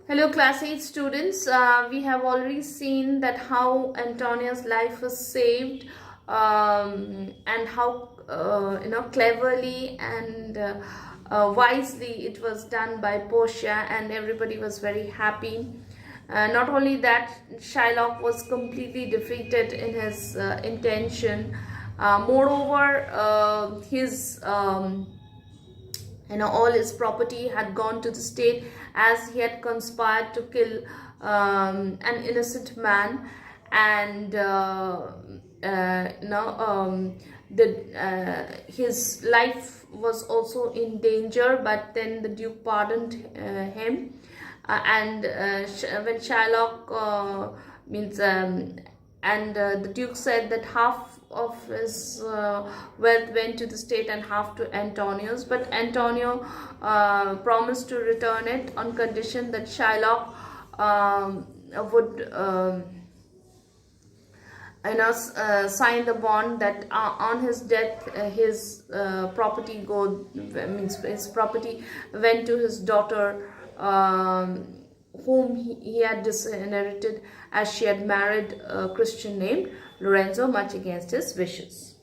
Hello class 8 students. We have already seen that how Antonia's life was saved, and how cleverly and wisely it was done by Portia, and everybody was very happy. Not only that, Shylock was completely defeated in his intention. Moreover, his all his property had gone to the state, as he had conspired to kill an innocent man. And his life was also in danger, but then the Duke pardoned him. When Shylock means and the Duke said that half of his wealth went to the state and half to Antonio's, but Antonio promised to return it on condition that Shylock would sign the bond that on his death his property his property went to his daughter, whom he had disinherited, as she had married a Christian named Lorenzo, much against his wishes.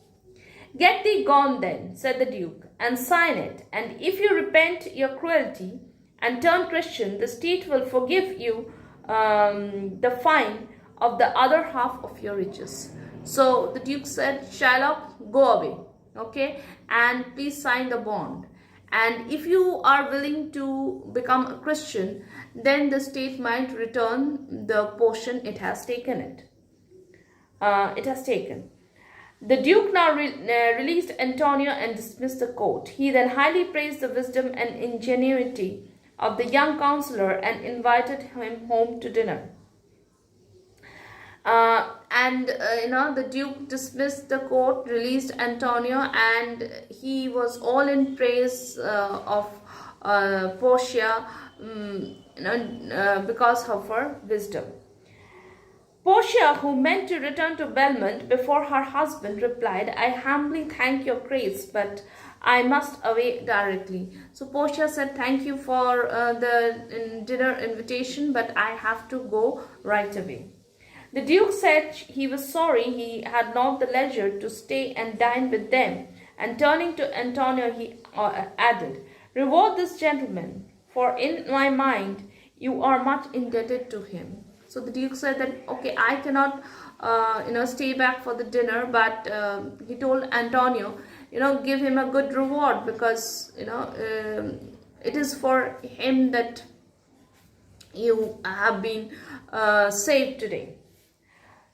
"Get thee gone then," said the Duke, "and sign it, and if you repent your cruelty and turn Christian, the state will forgive you the fine of the other half of your riches." So the Duke said, "Shylock, go away, okay, and please sign the bond. And if you are willing to become a Christian, then the state might return the portion it has taken. The Duke now released Antonio and dismissed the court. He then highly praised the wisdom and ingenuity of the young counselor and invited him home to dinner. The Duke dismissed the court, released Antonio, and he was all in praise of Portia, because of her wisdom. Portia, who meant to return to Belmont before her husband, replied, "I humbly thank your grace, but I must away directly." So Portia said, "Thank you for the dinner invitation, but I have to go right away." The Duke said he was sorry he had not the leisure to stay and dine with them, and turning to Antonio, he added, "Reward this gentleman, for in my mind you are much indebted to him." So the Duke said that, "Okay, I cannot stay back for the dinner," but he told Antonio, give him a good reward, because it is for him that you have been saved today.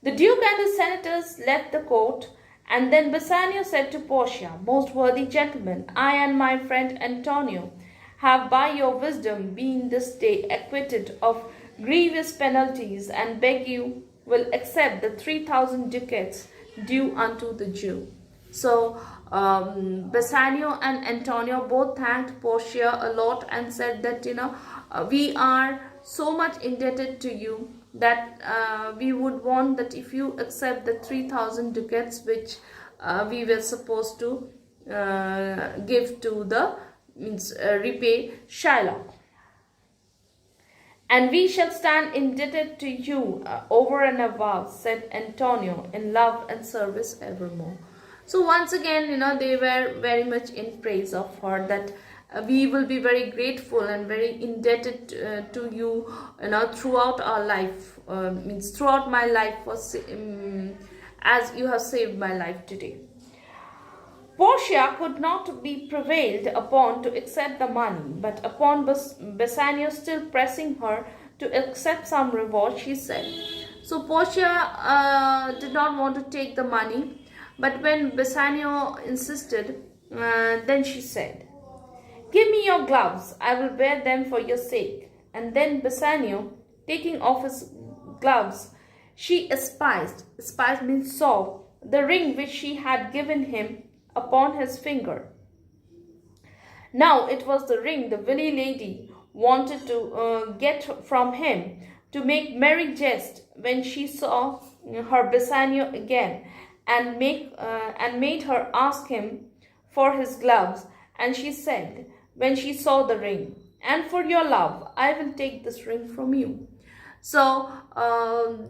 The Duke and his senators left the court, and then Bassanio said to Portia, "Most worthy gentleman, I and my friend Antonio have by your wisdom been this day acquitted of grievous penalties, and beg you will accept the 3,000 ducats due unto the Jew." So Bassanio and Antonio both thanked Portia a lot and said that we are so much indebted to you that we would want that if you accept the 3,000 ducats which we were supposed to give to the repay Shylock. "And we shall stand indebted to you over and above," said Antonio, "in love and service evermore." So once again, they were very much in praise of her, that we will be very grateful and very indebted to you, throughout our life, throughout my life, as you have saved my life today. Portia could not be prevailed upon to accept the money, but upon Bassanio still pressing her to accept some reward, she said. So Portia did not want to take the money, but when Bassanio insisted, then she said, "Give me your gloves, I will wear them for your sake." And then Bassanio, taking off his gloves, she espied means saw, the ring which she had given him upon his finger. Now it was the ring the Vlll lady wanted to get from him, to make merry jest when she saw her Bassanio again, and made her ask him for his gloves. And she said, when she saw the ring, and for your love, I will take this ring from you. So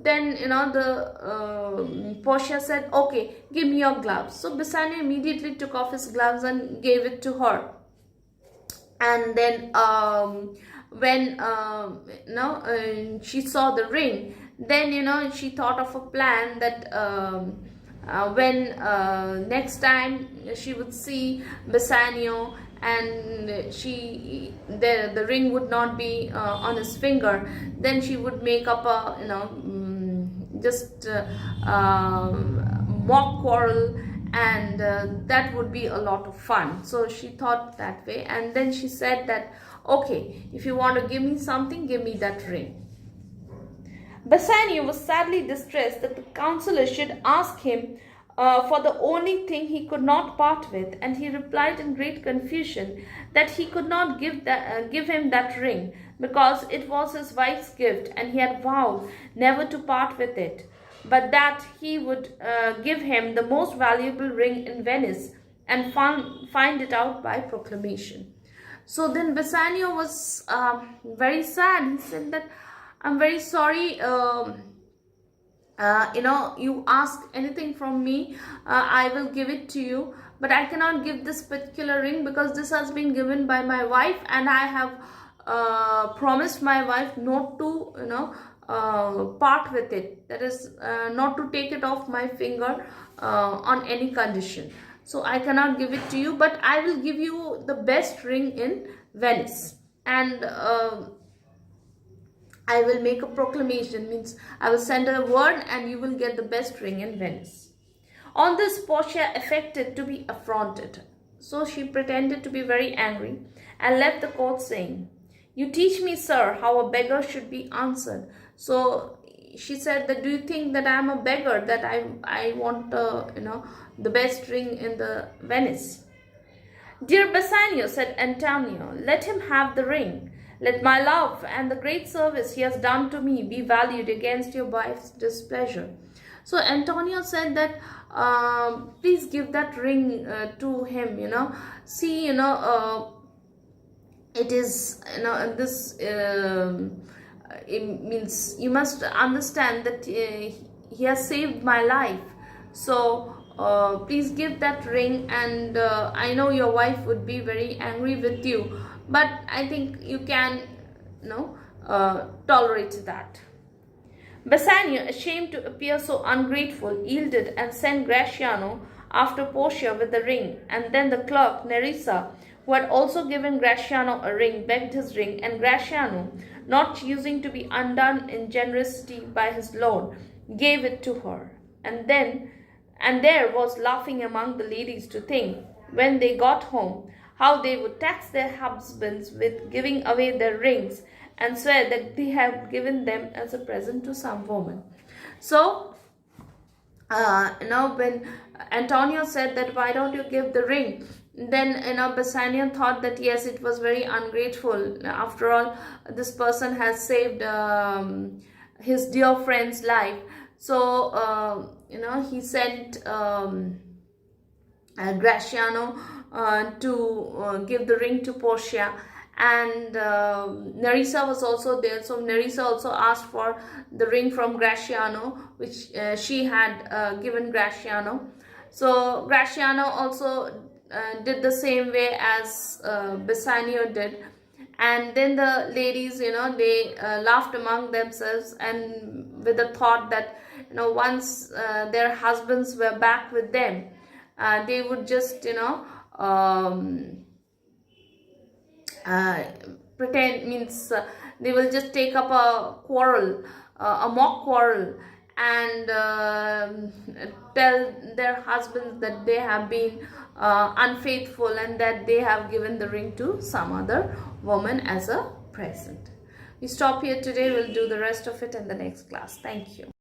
then the Portia said, okay, give me your gloves. So Bassanio immediately took off his gloves and gave it to her. And then when she saw the ring, then she thought of a plan that when next time she would see Bassanio, and the ring would not be on his finger, then she would make up a just mock quarrel, and that would be a lot of fun. So she thought that way, and then she said that, okay, if you want to give me something, give me that ring. Bassanio was sadly distressed that the counselor should ask him for the only thing he could not part with, and he replied in great confusion that he could not give him that ring, because it was his wife's gift and he had vowed never to part with it, but that he would give him the most valuable ring in Venice and find it out by proclamation. So then Bassanio was very sad. He said that, I'm very sorry, you ask anything from me, I will give it to you, but I cannot give this particular ring because this has been given by my wife, and I have promised my wife not to part with it, that is not to take it off my finger on any condition. So I cannot give it to you, but I will give you the best ring in Venice, and I will make a proclamation, means I will send a word and you will get the best ring in Venice. On this, Portia affected to be affronted. So she pretended to be very angry and left the court, saying, you teach me, sir, how a beggar should be answered. So she said that, do you think that I am a beggar, that I want the best ring in the Venice? Dear Bassanio, said Antonio, let him have the ring. Let my love and the great service he has done to me be valued against your wife's displeasure. So Antonio said that, please give that ring to him. See, it is, this, it means you must understand that he has saved my life. So please give that ring, and I know your wife would be very angry with you, but I think you can tolerate that. Bassanio, ashamed to appear so ungrateful, yielded and sent Gratiano after Portia with the ring, and then the clerk Nerissa, who had also given Gratiano a ring, begged his ring, and Gratiano, not choosing to be undone in generosity by his lord, gave it to her. And there was laughing among the ladies to think, when they got home, how they would tax their husbands with giving away their rings, and swear that they had given them as a present to some woman. So, when Antonio said that, why don't you give the ring? Then, Bassanio thought that, yes, it was very ungrateful. After all, this person has saved his dear friend's life. So, he sent Gratiano to give the ring to Portia, and Nerissa was also there. So Nerissa also asked for the ring from Gratiano, which she had given Gratiano. So Gratiano also did the same way as Bassanio did. And then the ladies, they laughed among themselves, and with the thought that, once their husbands were back with them, they would just, pretend, means they will just take up a quarrel, a mock quarrel, and tell their husbands that they have been unfaithful and that they have given the ring to some other woman as a present. We stop here today. We'll do the rest of it in the next class. Thank you.